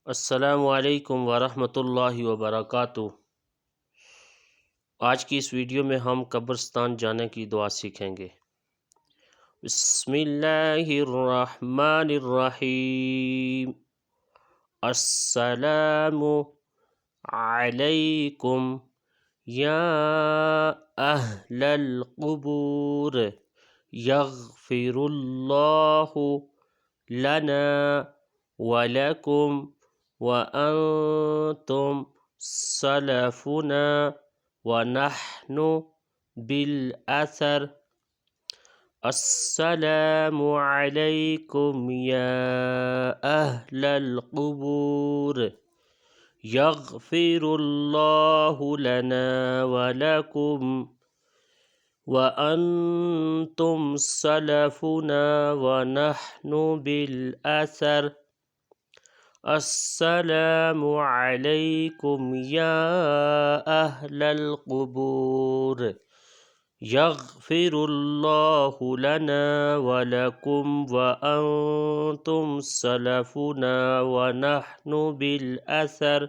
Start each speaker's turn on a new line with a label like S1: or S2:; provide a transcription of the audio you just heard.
S1: السلام علیکم ورحمۃ اللہ وبرکاتہ۔ آج کی اس ویڈیو میں ہم قبرستان جانے کی دعا سیکھیں گے۔ بسم اللہ الرحمن الرحیم۔ السلام علیکم یا اہل القبور یغفر اللہ لنا ولکم وأنتم سلفنا ونحن بالأثر۔ السلام علیکم یا اہل القبور یغفر اللہ لنا ولکم وأنتم سلفنا ونحن بالأثر۔ السلام علیکم یا اہل القبور یغفر اللہ لنا ولکم وانتم سلفنا ونحن بالأثر۔